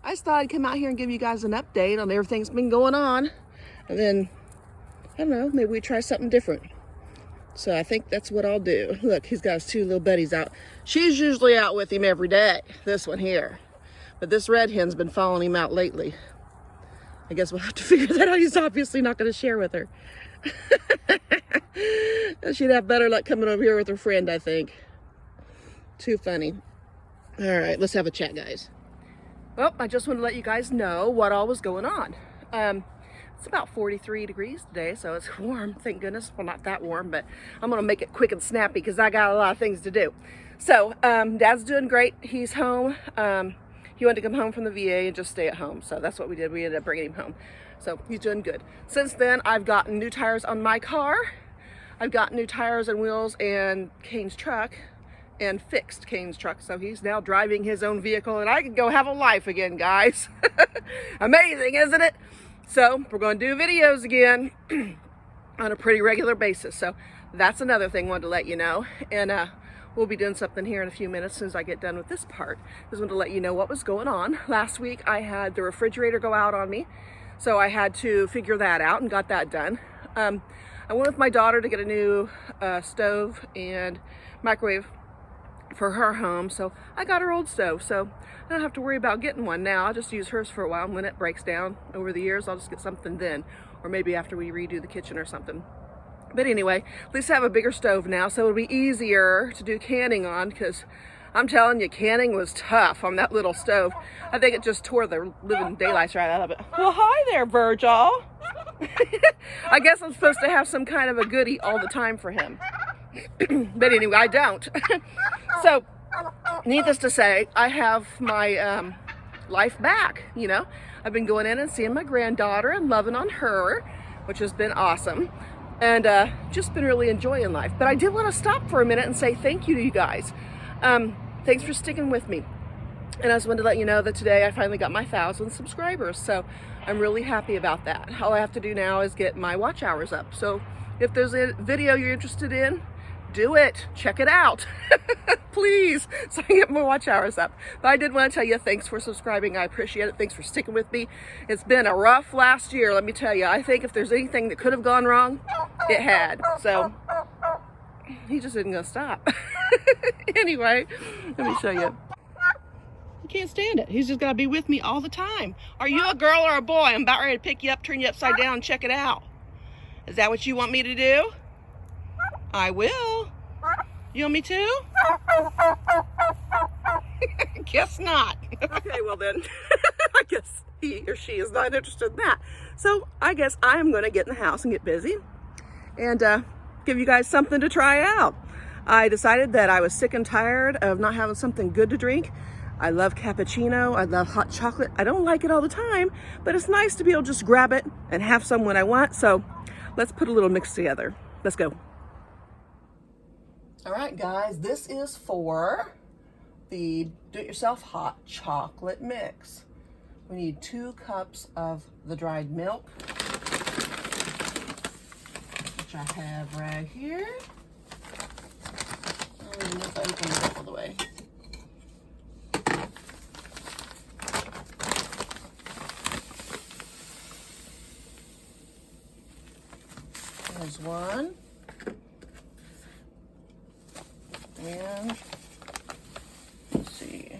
I just thought I'd come out here and give you guys an update on everything that's been going on. And then, I don't know, maybe we try something different. So I think that's what I'll do. Look, he's got his two little buddies out. She's usually out with him every day, this one here. But this red hen's been following him out lately. I guess we'll have to figure that out. He's obviously not going to share with her. She'd have better luck coming over here with her friend, I think. Too funny. All right, let's have a chat, guys. Well, I just want to let you guys know what all was going on. It's about 43 degrees today, so it's warm, thank goodness. Well, not that warm, but I'm going to make it quick and snappy because I got a lot of things to do. So, Dad's doing great. He's home. He wanted to come home from the VA and just stay at home. So that's what we did. We ended up bringing him home. So he's doing good. Since then, I've gotten new tires on my car. I've gotten new tires and wheels and Kane's truck, and fixed Kane's truck. So he's now driving his own vehicle and I can go have a life again, guys. Amazing, isn't it? So we're going to do videos again on a pretty regular basis. So that's another thing I wanted to let you know. And we'll be doing something here in a few minutes as soon as I get done with this part. Just wanted to let you know what was going on. Last week I had the refrigerator go out on me, so I had to figure that out and got that done. I went with my daughter to get a new stove and microwave for her home, so I got her old stove, so I don't have to worry about getting one now. I'll just use hers for a while, and when it breaks down over the years, I'll just get something then, or maybe after we redo the kitchen or something. But anyway, at least I have a bigger stove now, so it'll be easier to do canning on, because I'm telling you, canning was tough on that little stove. I think it just tore the living daylights right out of it. Well, hi there, Virgil. I guess I'm supposed to have some kind of a goodie all the time for him. But anyway, I don't. So, needless to say, I have my life back, you know. I've been going in and seeing my granddaughter and loving on her, which has been awesome. And just been really enjoying life. But I did want to stop for a minute and say thank you to you guys. Thanks for sticking with me. And I just wanted to let you know that today I finally got my 1,000 subscribers. So I'm really happy about that. All I have to do now is get my watch hours up. So if there's a video you're interested in, do it. Check it out. Please, so I can get more watch hours up. But I did want to tell you thanks for subscribing. I appreciate it. Thanks for sticking with me. It's been a rough last year, let me tell you. I think if there's anything that could have gone wrong, it had. So he just isn't going to stop. Anyway, let me show you. He can't stand it. He's just got to be with me all the time. Are you a girl or a boy? I'm about ready to pick you up, turn you upside down, and check it out. Is that what you want me to do? I will. You want me to? Guess not. Okay, well then, I guess he or she is not interested in that. So I guess I'm going to get in the house and get busy and give you guys something to try out. I decided that I was sick and tired of not having something good to drink. I love cappuccino. I love hot chocolate. I don't like it all the time, but it's nice to be able to just grab it and have some when I want. So let's put a little mix together. Let's go. All right, guys, this is for the do-it-yourself hot chocolate mix. We need 2 cups of the dried milk, which I have right here. And let's open it all the way. There's one. And let's see,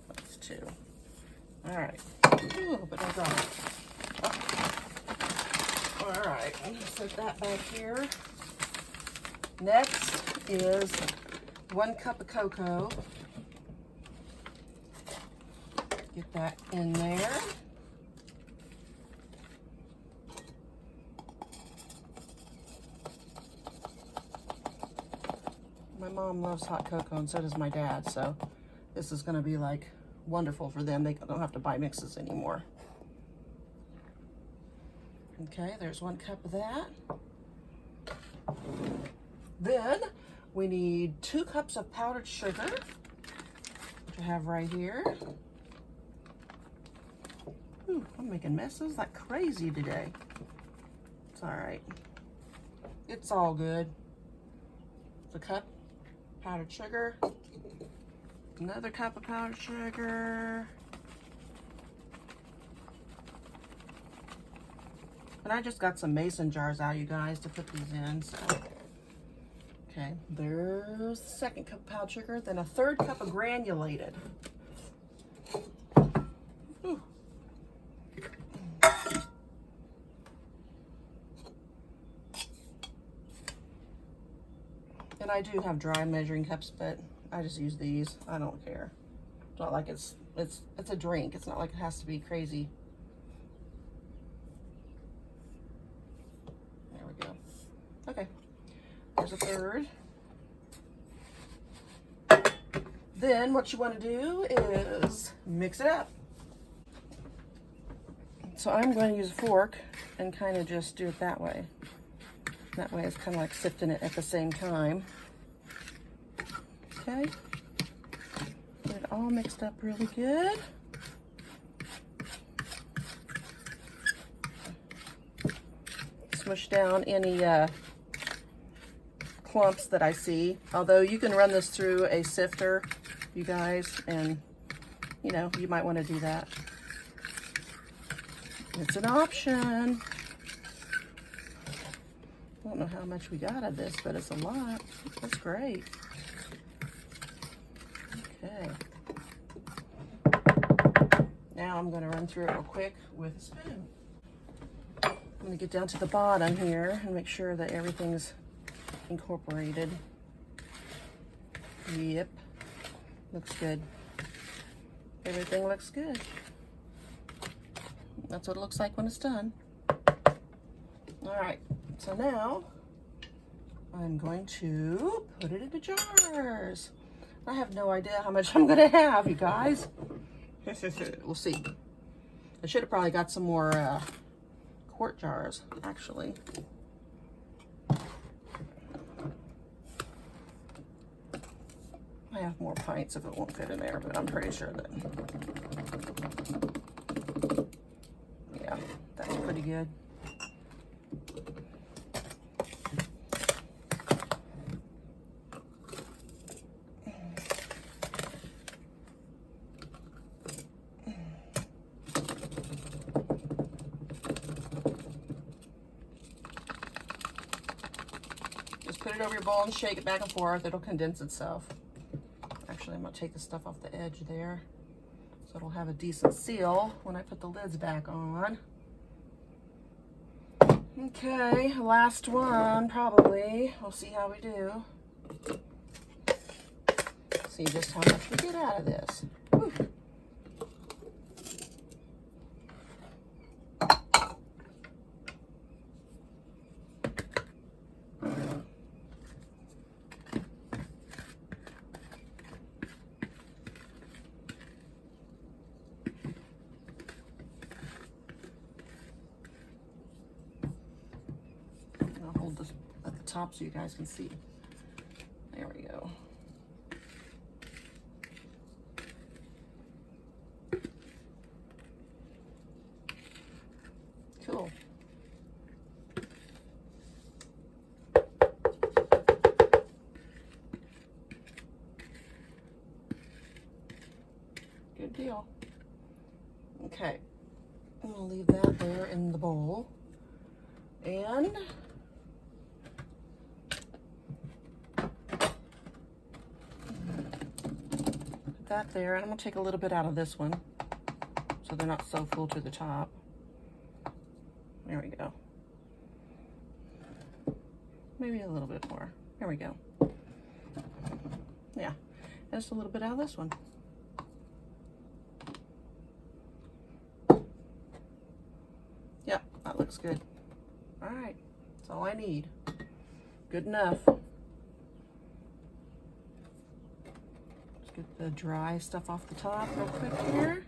that's 2. All right. Ooh, but I got it. Oh. All right, I'm gonna set that back here. Next is 1 cup of cocoa. Get that in there. My mom loves hot cocoa and so does my dad, so this is going to be like wonderful for them. They don't have to buy mixes anymore. Okay, there's 1 cup of that. Then we need 2 cups of powdered sugar, which I have right here. Ooh, I'm making messes like crazy today. It's all right. It's all good. It's a cup powdered sugar. Another cup of powdered sugar. And I just got some mason jars out, you guys, to put these in. So, okay, there's the second cup of powdered sugar. Then a third cup of granulated. Ooh. And I do have dry measuring cups, but I just use these. I don't care. It's not like it's a drink. It's not like it has to be crazy. There we go. Okay. There's a third. Then what you want to do is mix it up. So I'm going to use a fork and kind of just do it that way. That way it's kind of like sifting it at the same time. Okay. Get it all mixed up really good. Smush down any clumps that I see. Although you can run this through a sifter, you guys, and you know, you might want to do that. It's an option. I don't know how much we got of this, but it's a lot. That's great. Okay. Now I'm going to run through it real quick with a spoon. I'm going to get down to the bottom here and make sure that everything's incorporated. Yep. Looks good. Everything looks good. That's what it looks like when it's done. All right. So now I'm going to put it into jars. I have no idea how much I'm going to have, you guys. We'll see. I should have probably got some more quart jars, actually. I have more pints if it won't fit in there, but I'm pretty sure that, yeah, that's pretty good. Put it over your bowl and shake it back and forth. It'll condense itself. Actually, I'm going to take the stuff off the edge there so it'll have a decent seal when I put the lids back on. Okay, last one probably. We'll see how we do. See just how much we get out of this. Whew. Hold this at the top so you guys can see. There we go. Cool. Good deal. Okay. I'm gonna leave that there in the bowl. And that there, and I'm gonna take a little bit out of this one so they're not so full to the top. There we go. Maybe a little bit more. There we go. Yeah, and just a little bit out of this one. Yep, that looks good. All right, that's all I need. Good enough. Get the dry stuff off the top real quick here.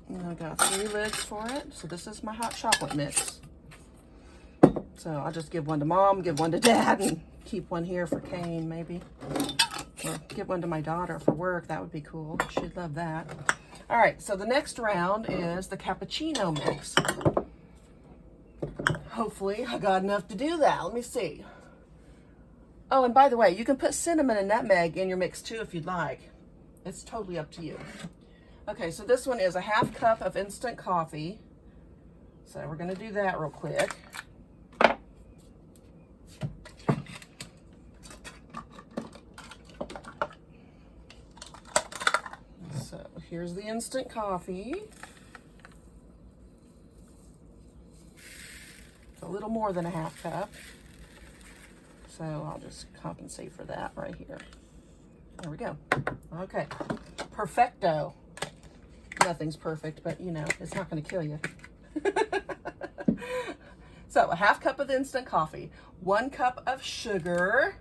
And I've got 3 lids for it. So this is my hot chocolate mix. So I'll just give one to Mom, give one to Dad, and keep one here for Kane maybe. Or give one to my daughter for work. That would be cool. She'd love that. All right, so the next round is the cappuccino mix. Hopefully I got enough to do that. Let me see. Oh, and by the way, you can put cinnamon and nutmeg in your mix too if you'd like. It's totally up to you. Okay, so this one is a 1/2 cup of instant coffee. So we're gonna do that real quick. So here's the instant coffee. It's a little more than a 1/2 cup. So I'll just compensate for that right here. There we go. Okay, perfecto. Nothing's perfect, but you know, it's not gonna kill you. So a 1/2 cup of instant coffee, 1 cup of sugar,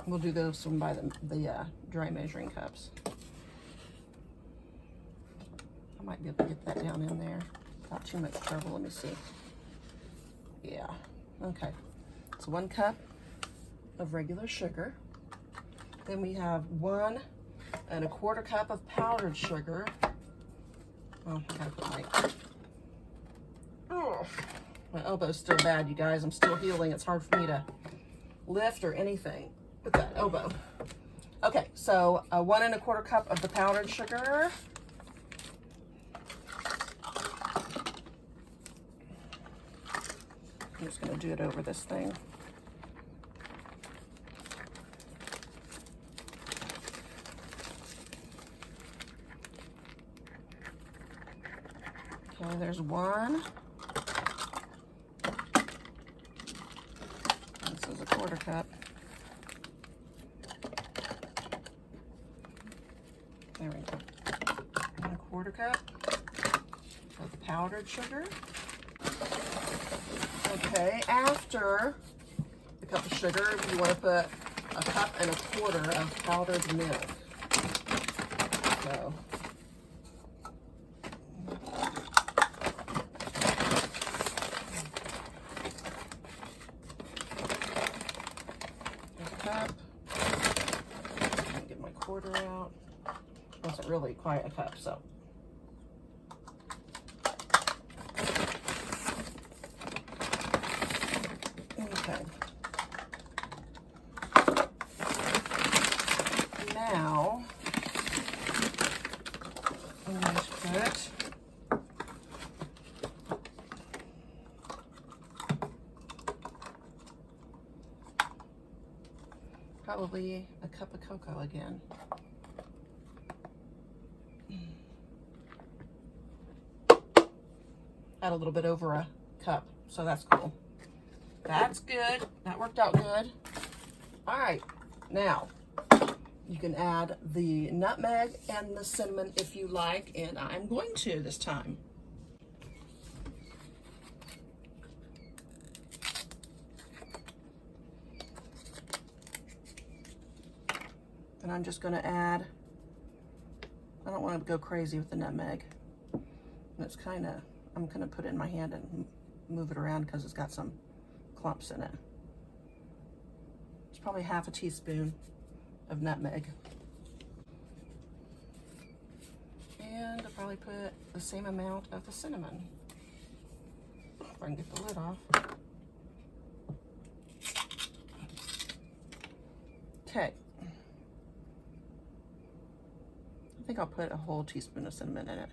we'll do those one by the dry measuring cups. I might be able to get that down in there without too much trouble. Let me see. Yeah, okay. So 1 cup of regular sugar. Then we have 1 1/4 cup of powdered sugar. Oh, I gotta put my elbow's still bad, you guys. I'm still healing. It's hard for me to lift or anything with that elbow. Okay, so 1 1/4 cup of the powdered sugar. I'm just gonna do it over this thing. Okay, there's 1. This is a 1/4 cup. There we go. 1 1/4 cup of the powdered sugar. Okay, after the cup of sugar, you want to put 1 1/4 cups of powdered milk. So, there's a cup. I'm going to get my quarter out. Wasn't really quite a cup, so. Okay. Now, I'm going to put probably a cup of cocoa again. Add a little bit over a cup, so that's cool. That's good. That worked out good. All right, now you can add the nutmeg and the cinnamon if you like, and I'm going to this time. And I'm just going to add, I don't want to go crazy with the nutmeg. And it's kind of, I'm going to put it in my hand and move it around because it's got some clumps in it. It's probably 1/2 teaspoon of nutmeg. And I'll probably put the same amount of the cinnamon. If I can get the lid off. Okay. I think I'll put a whole teaspoon of cinnamon in it.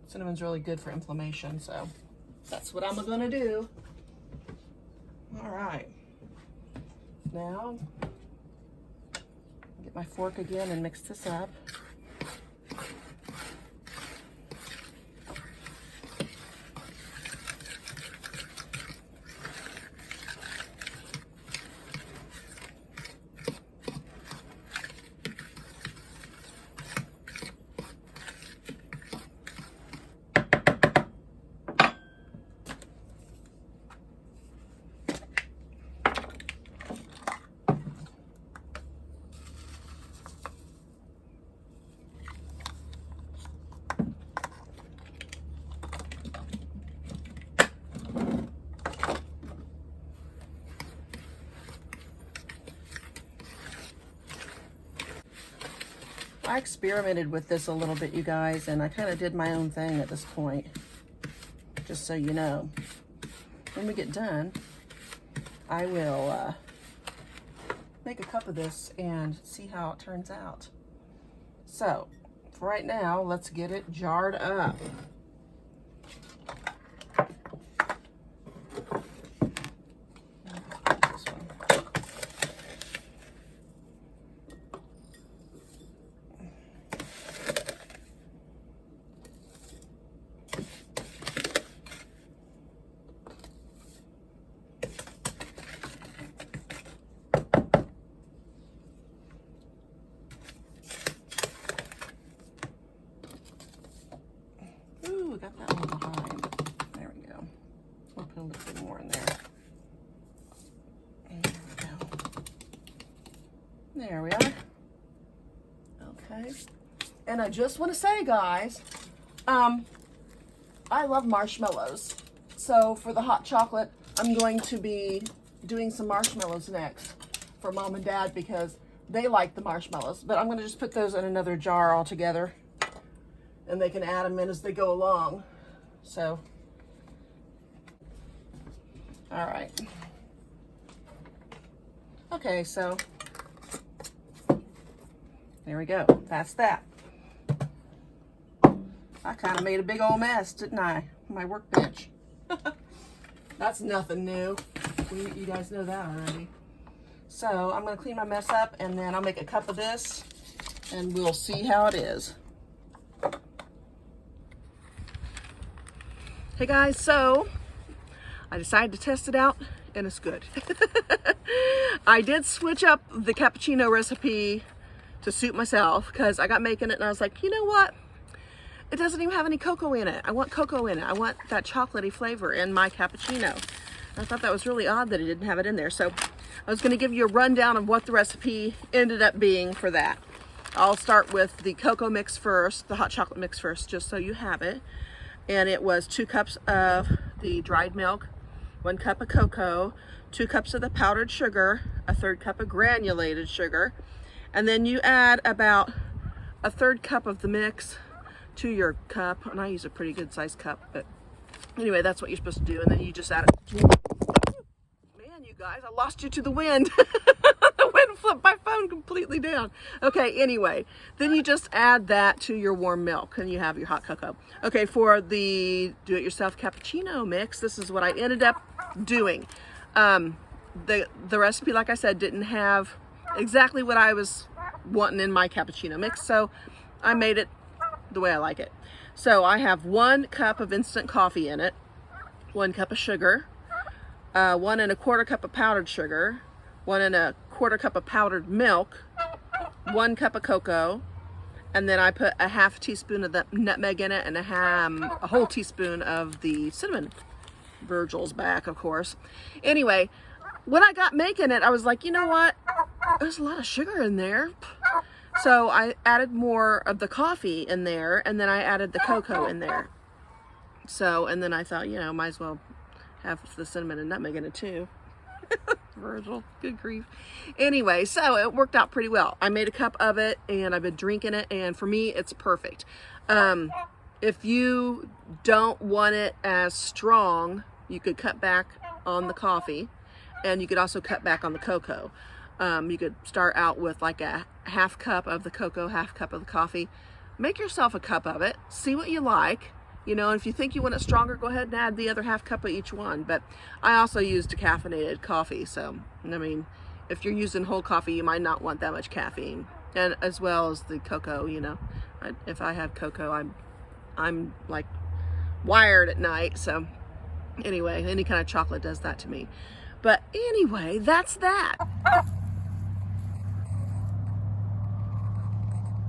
Cinnamon's really good for inflammation, so that's what I'm gonna do. All right. Now, get my fork again and mix this up. I experimented with this a little bit, you guys, and I kind of did my own thing at this point. just so you know. When we get done, I will make a cup of this and see how it turns out. So, for right now, let's get it jarred up. Ooh, got that one behind. There we go. We'll put a little bit more in there. There we go. There we are. Okay. And I just want to say, guys, I love marshmallows. So for the hot chocolate, I'm going to be doing some marshmallows next for Mom and Dad because they like the marshmallows. But I'm going to just put those in another jar altogether, and they can add them in as they go along. So, all right. Okay, so there we go. That's that. I kind of made a big old mess, didn't I? My workbench. That's nothing new. You guys know that already. So I'm going to clean my mess up, and then I'll make a cup of this, and we'll see how it is. Hey guys, so I decided to test it out, and it's good. I did switch up the cappuccino recipe to suit myself because I got making it and I was like, you know what? It doesn't even have any cocoa in it. I want cocoa in it. I want that chocolatey flavor in my cappuccino. I thought that was really odd that it didn't have it in there. So I was going to give you a rundown of what the recipe ended up being for that. I'll start with the cocoa mix first, the hot chocolate mix first, just so you have it. And it was 2 cups of the dried milk, 1 cup of cocoa, 2 cups of the powdered sugar, a 1/3 cup of granulated sugar, and then you add about a 1/3 cup of the mix to your cup, and I use a pretty good sized cup, but anyway, that's what you're supposed to do, and then you just add it. Man, you guys, I lost you to the wind. The wind flipped my phone completely down. Okay, anyway, then you just add that to your warm milk, and you have your hot cocoa. Okay, for the do-it-yourself cappuccino mix, this is what I ended up doing. The recipe, like I said, didn't have exactly what I was wanting in my cappuccino mix, so I made it the way I like it. So I have 1 cup of instant coffee in it, 1 cup of sugar, 1 1/4 cup of powdered sugar, 1 1/4 cup of powdered milk, 1 cup of cocoa, and then I put a 1/2 teaspoon of the nutmeg in it and a whole teaspoon of the cinnamon. Virgil's back, of course. Anyway, when I got making it, I was like, you know what? There's a lot of sugar in there. So I added more of the coffee in there, and then I added the cocoa in there. So, and then I thought, you know, might as well have the cinnamon and nutmeg in it too. Virgil, good grief. Anyway, so it worked out pretty well. I made a cup of it, and I've been drinking it, and for me, it's perfect. If you don't want it as strong, you could cut back on the coffee, and you could also cut back on the cocoa. You could start out with like a 1/2 cup of the cocoa, 1/2 cup of the coffee. Make yourself a cup of it. See what you like. You know, and if you think you want it stronger, go ahead and add the other 1/2 cup of each one. But I also used decaffeinated coffee. So, I mean, if you're using whole coffee, you might not want that much caffeine. And as well as the cocoa, you know. If I have cocoa, I'm like wired at night. So, anyway, any kind of chocolate does that to me. But anyway, that's that.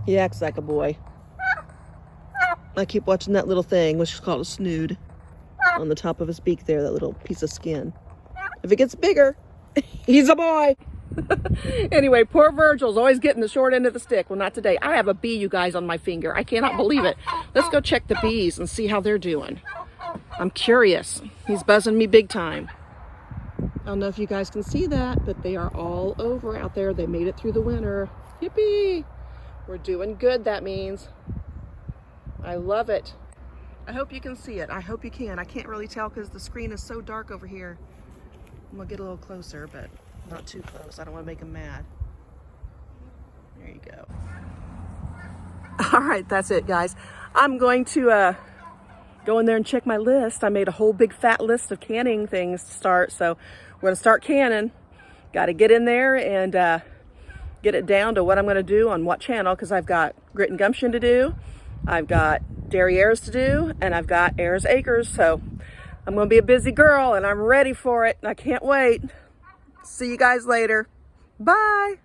He acts like a boy. I keep watching that little thing, which is called a snood, on the top of his beak there, that little piece of skin. If it gets bigger, he's a boy. Anyway, poor Virgil's always getting the short end of the stick. Well, not today. I have a bee, you guys, on my finger. I cannot believe it. Let's go check the bees and see how they're doing. I'm curious. He's buzzing me big time. I don't know if you guys can see that, but they are all over out there. They made it through the winter. Yippee! We're doing good, that means. I love it. I hope you can see it. I hope you can. I can't really tell because the screen is so dark over here. I'm gonna get a little closer, but not too close. I don't want to make them mad. There you go. All right, that's it, guys. I'm going to go in there and check my list. I made a whole big fat list of canning things to start, so we're gonna start canning. Got to get in there and get it down to what I'm gonna do on what channel, because I've got Grit and Gumption to do, I've got Derrieres to do, and I've got Ayers Acres. So I'm gonna be a busy girl and I'm ready for it and I can't wait. See you guys later. Bye.